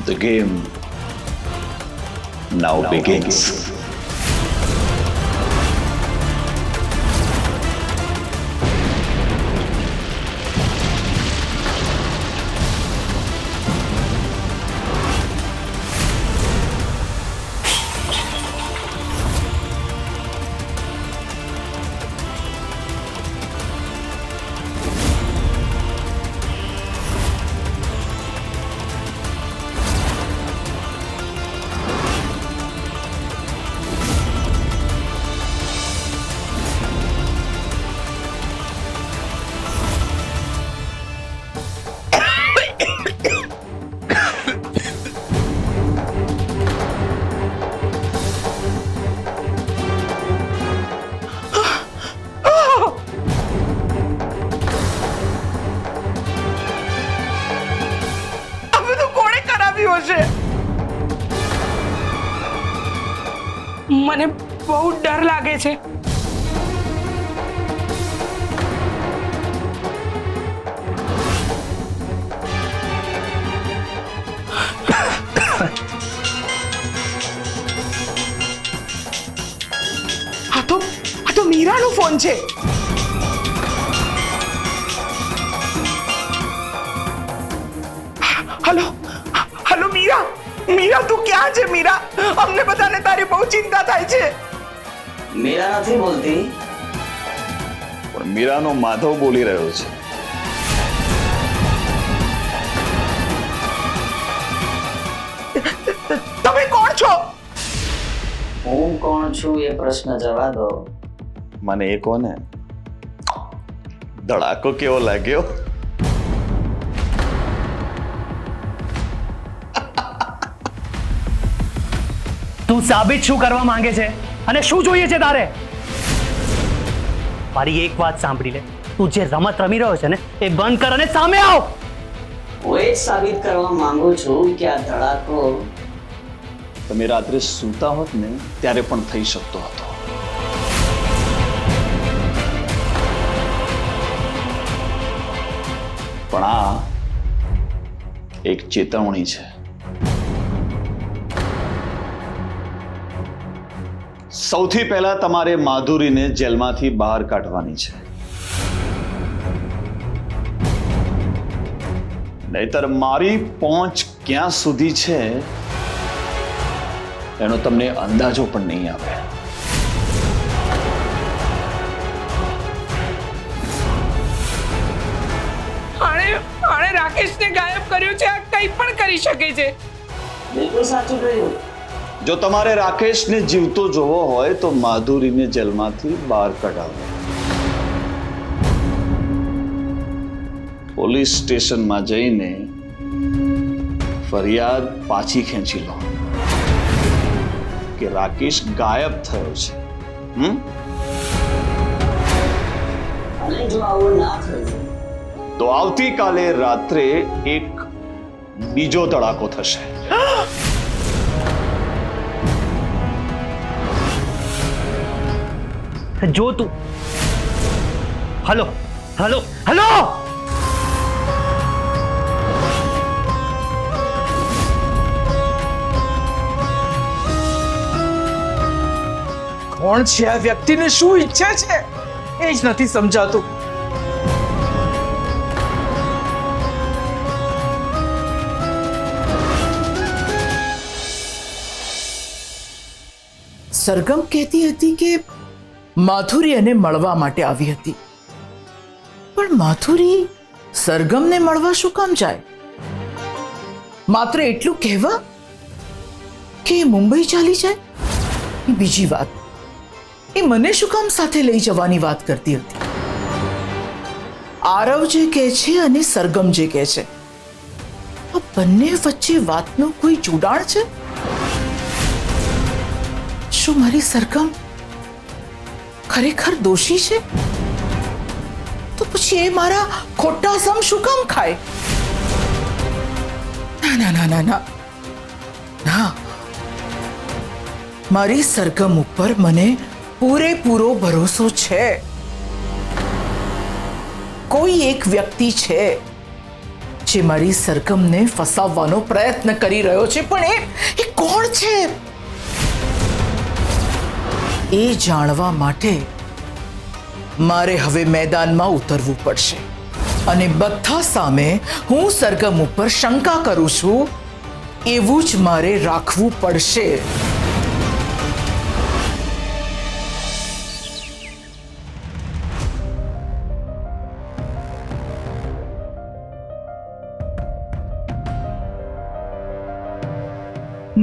The game now begins. મને બહુ ડર લાગે છે. આ તો મીરાનો ફોન છે. હલો હલો મીરા, મીરા તું ક્યાં છે? મીરા, અમને બધાને તારી બહુ ચિંતા થાય છે. મીરા નથી બોલતી, પણ મીરાનો માધવ બોલી રહ્યો છે. તમે કોણ છો? હું કોણ છું એ પ્રશ્ન જવા દો. મને એ કોને ધડાકો કેવો લાગ્યો? તું સાબિત શું કરવા માંગે છે અને શું જોઈએ છે તારે? મારી એક વાત સાંભળી લે, તું જે રમત રમી રહ્યો છે ને એ બંધ કર અને સામે આવ. હું એ જ સાબિત કરવા માંગુ છું કે આ ધડાકો તમે રાત્રે સૂતા હોત ને ત્યારે પણ થઈ શકતો હતો. પણ આ એક ચેતવણી છે. સૌથી પહેલા તમારે માધુરીને જેલમાંથી બહાર કાઢવાની છે, નહીતર મારી પહોંચ ક્યાં સુધી છે એનો તમને અંદાજો પણ નહીં આવે. આણે રાકેશને ગાયબ કર્યો છે. આ કંઈ પણ કરી શકે છે. બિલકુલ સાચું કહ્યું. જો તમારે રાકેશને જીવતો જોવો હોય તો માધુરીને જેલમાંથી બહાર કઢાવો. પોલીસ સ્ટેશનમાં જઈને ફરિયાદ પાછી ખેંચી લો કે રાકેશ ગાયબ થયો છે. અને જો આવું ના થયું તો આવતીકાલે રાત્રે એક બીજો ધડાકો થશે. જો તું હલો હલો હલો કોણ છે આ વ્યક્તિને? શું ઈચ્છે છે એ જ નથી સમજાતું. સરગમ કહેતી હતી કે માધુરી એને મળવા માટે આવી હતી, પણ માધુરી સરગમને મળવા શું કામ જાય? માત્ર એટલું કહેવા કે મુંબઈ ચાલી જાય? બીજી વાત, એ મને શું કામ સાથે લઈ જવાની વાત કરતી હતી? આરવ જે કહે છે અને સરગમ જે કહે છે, આ બંને વચ્ચે વાતનું કોઈ જોડાણ છે? શું મારી સરગમ ખરેખર દોષી છે? તો પછી એ મારા ખોટા સમ શું કામ ખાય? ના ના ના ના ના ના, મારી સરગમ ઉપર મને પૂરેપૂરો ભરોસો છે. કોઈ એક વ્યક્તિ છે જે મારી સરગમને ફસાવવાનો પ્રયત્ન કરી રહ્યો છે, પણ એ કોણ છે એ જાણવા માટે મારે હવે મેદાનમાં ઉતરવું પડશે અને બધા સામે હું સરગમ ઉપર શંકા કરું છું એવું જ મારે રાખવું પડશે.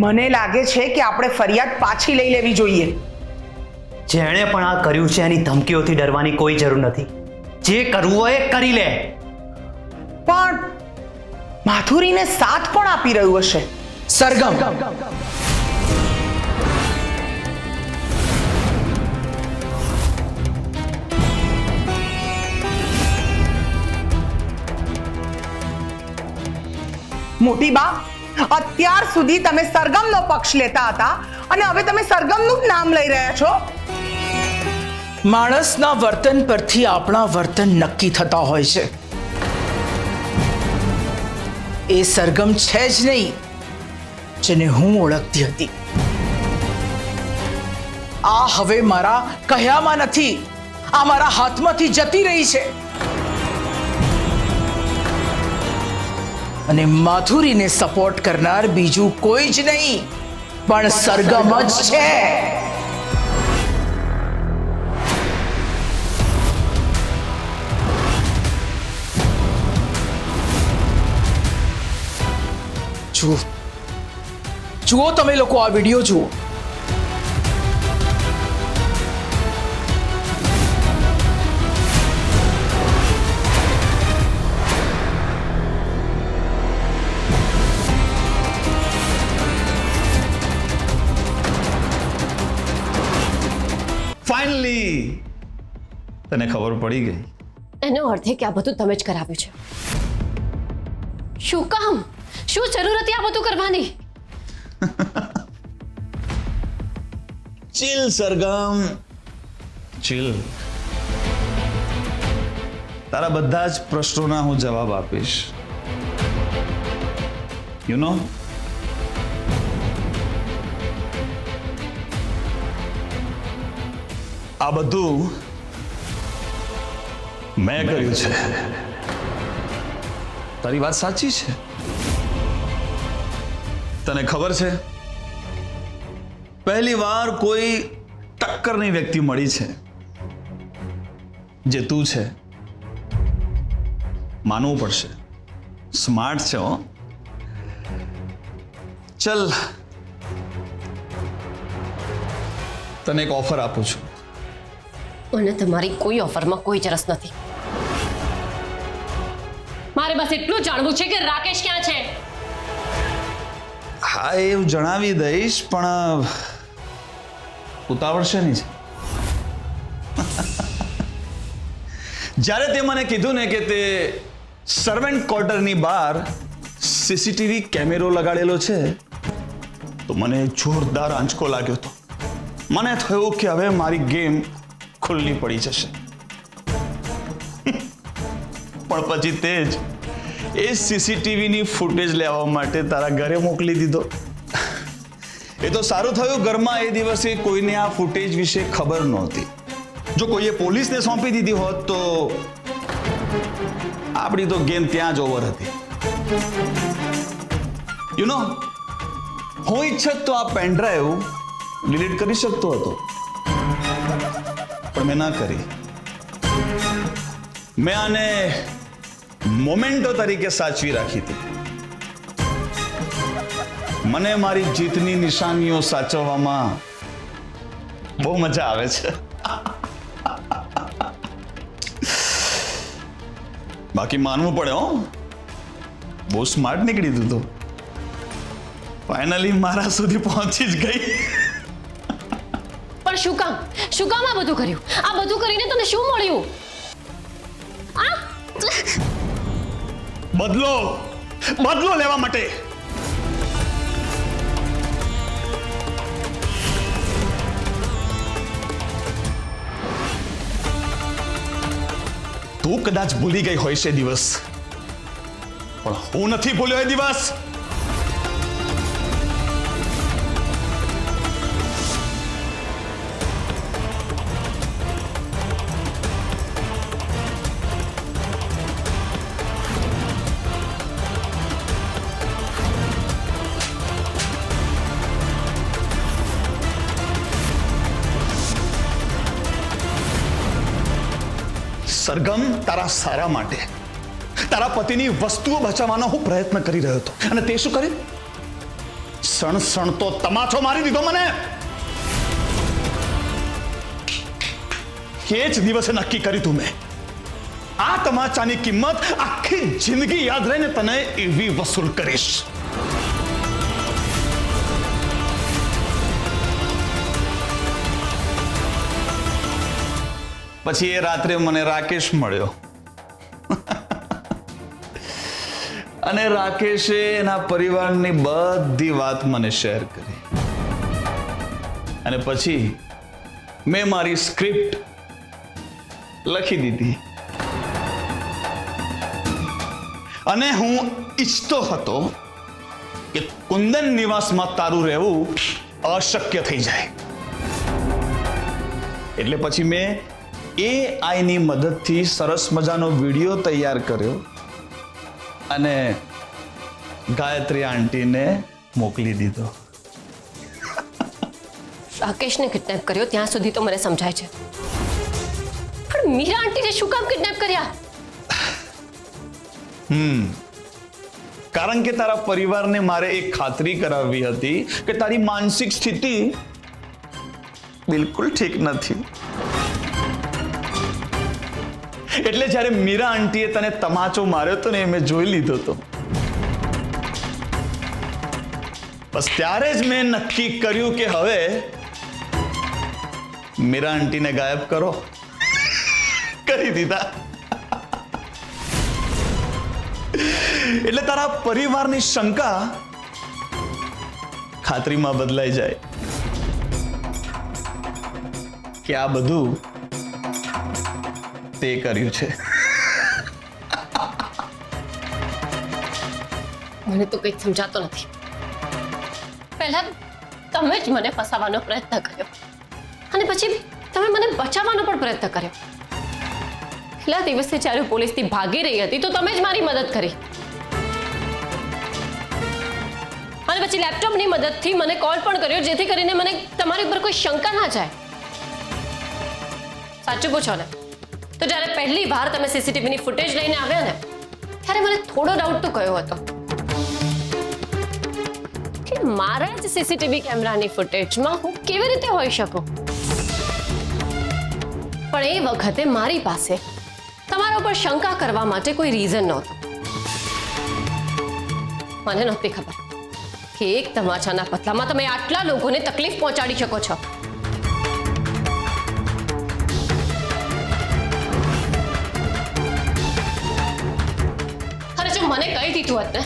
મને લાગે છે કે આપણે ફરિયાદ પાછી લઈ લેવી જોઈએ. જેણે પણ આ કર્યું છે એની ધમકીઓથી ડરવાની કોઈ જરૂર નથી. જે કરવું હોય એ કરી લે. પણ માધુરીને સાથ પણ આપી રહ્યું હશે. સરગમ, મોટી બા, અત્યાર સુધી તમે સરગમનો પક્ષ લેતા હતા અને હવે તમે સરગમનું જ નામ લઈ રહ્યા છો. માણસના વર્તન પરથી આપણા વર્તન નક્કી થતા હોય છે. એ સરગમ છે જ નહીં જેને હું ઓળખતી હતી. આ હવે મારા કહ્યામાં નથી, આ મારા હાથમાંથી જતી રહી છે અને માધુરીને સપોર્ટ કરનાર બીજું કોઈ જ નહીં પણ સરગમ જ છે. જુઓ તમે લોકો આ વિડીયો જુઓ. ફાઇનલી તને ખબર પડી ગઈ. એનો અર્થ એ કે આ બધું તમે જ કરાવ્યું છે. શું કામ? શું જરૂર હતી આ બધું કરવાની? Chill Sargam, chill. તારા બધા જ પ્રશ્નોના હું જવાબ આપીશ. યુ નો, આ બધું મેં કર્યું છે. તારી વાત સાચી છે. તને ખબર છે, પહેલી વાર કોઈ ટક્કરની વ્યક્તિ મળી છે જે તું છે. માનવું પડશે, સ્માર્ટ છે. હો, ચલ તને એક ઓફર આપું છું. મને તમારી કોઈ ઓફરમાં કોઈ જ રસ નથી. મારે બસ એટલું જાણવું છે કે રાકેશ ક્યાં છે. હા, એવું જણાવી દઈશ, પણ ઉતાવળ છે નહીં. જ્યારે તે મને કીધું ને કે તે સર્વન્ટ ક્વાર્ટરની બહાર સીસીટીવી કેમેરો લગાડેલો છે, તો મને જોરદાર આંચકો લાગ્યો હતો. મને થયું કે હવે મારી ગેમ ખુલ્લી પડી જશે. પણ પછી તે જ એ સીસીટીવીની ફૂટેજ લેવા માટે તારા ઘરે મોકલી દીધો. એ તો સારું થયું, ઘરમાં એ દિવસે કોઈને આ ફૂટેજ વિશે ખબર નહોતી. જો કોઈએ પોલીસને સોંપી દીધી હોત તો આપણી તો ગેમ ત્યાં જ ઓવર હતી. યુ નો, હું ઈચ્છત તો આ પેનડ્રાઈવ ડિલીટ કરી શકતો હતો, પણ મેં ના કરી. મેં આને મોમેન્ટો તરીકે સાચવી રાખી હતી. મને મારી જીતની નિશાનીઓ સાચવવામાં બહુ મજા આવે છે. બાકી માનવું પડે, હો, બહુ સ્માર્ટ નીકળી તું તો. ફાઇનલી મારા સુધી પહોંચી જ ગઈ. પણ શું કામ આ બધું કર્યું? આ બધું કરીને તને શું મળ્યું? બદલો લેવા માટે. તું કદાચ ભૂલી ગઈ હોય છે દિવસ પણ હું નથી ભૂલ્યો એ દિવસ. સરગમ, તારા સારા માટે તારા પતિની વસ્તુઓ બચાવવાનો હું પ્રયત્ન કરી રહ્યો હતો અને તે શું કર્યું? સણસણતો તમાચો મારી દીધો મને. એ જ દિવસે નક્કી કર્યું તું મેં, આ તમાચાની કિંમત આખી જિંદગી યાદ રહીને તને એવી વસૂલ કરીશ. પછી એ રાત્રે મને રાકેશ મળ્યો અને રાકેશે એના પરિવારની બધી વાત મને શેર કરી અને પછી મેં મારી સ્ક્રિપ્ટ લખી દીધી અને હું ઈચ્છતો હતો કે કુંદન નિવાસમાં તારું રહેવું અશક્ય થઈ જાય. એટલે પછી મેં AI ની મદદથી સરસ મજાનો વિડીયો તૈયાર કર્યો અને ગાયત્રી આંટીને મોકલી દીધો. રાકેશને કિડનેપ કર્યો ત્યાં સુધી તો મને સમજાય છે, પણ મીરા આંટીને શું કામ કિડનેપ કર્યા? કારણ કે તારા પરિવારને મારે એક ખાતરી કરાવવી હતી કે તારી માનસિક સ્થિતિ બિલકુલ ઠીક નથી. એટલે જ્યારે મીરા આંટીએ તને તમાચો માર્યો હતો ને એ મેં જોઈ લીધો હતો. બસ ત્યારે જ મેં નક્કી કર્યું કે હવે મીરા આંટીને ગાયબ કરો. કરી દીધા. એટલે તારા પરિવારની શંકા ખાતરીમાં બદલાઈ જાય કે આ બધું તે કર્યું છે. મને તો કંઈ સમજાતો નથી. પહેલા તમે જ મને ફસાવવાનો પ્રયત્ન કર્યો અને પછી તમે મને બચાવવાનો પણ પ્રયત્ન કર્યો. પહેલા દિવસે જ્યારે પોલીસથી ભાગી રહી હતી તો તમે જ મારી મદદ કરી અને પછી લેપટોપની મદદથી મને કોલ પણ કર્યો જેથી કરીને મને તમારી ઉપર કોઈ શંકા ના જાય. સાચું પૂછો ને તો જ્યારે પહેલી વાર તમે સીસીટીવીની ફૂટેજ લઈને આવ્યા ને ત્યારે મને થોડો ડાઉટ તો કયો હતો કે મારા જ સીસીટીવી કેમેરાની ફૂટેજમાં હું કેવી રીતે હોઈ શકું. પણ એ વખતે મારી પાસે તમારા ઉપર શંકા કરવા માટે કોઈ રીઝન નહોતું. મને નહોતી ખબર કે એક તમાચાના પતલામાં તમે આટલા લોકોને તકલીફ પહોંચાડી શકો છો. મને કહી દીધું હોત ને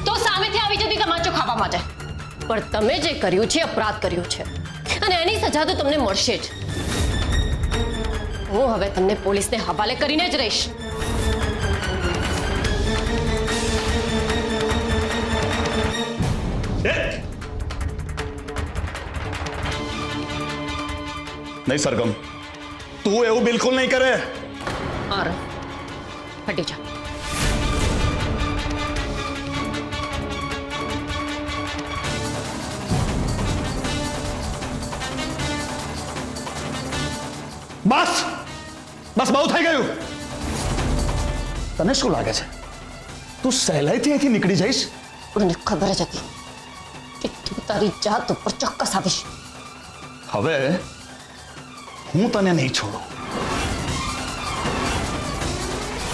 તો સામેથી આવી જતી તમાચો ખાવા માટે. પણ તમે જે કર્યું છે અપરાધ કર્યું છે અને એની સજા તો તમને મળશે જ. હું હવે તમને પોલીસને હવાલે કરીને જ રહીશ. નહીં સરગમ, તું એવું બિલકુલ નહીં કરે. હટી જા. બસ બસ, બહુ થઈ ગયું. તને શું લાગે છે તું સહેલાઈથી અહીંથી નીકળી જઈશ? મને ખબર જ હતી કે તું તારી જાત ઉપર ચોક્કસ આવીશ. હવે હું તને નહીં છોડું.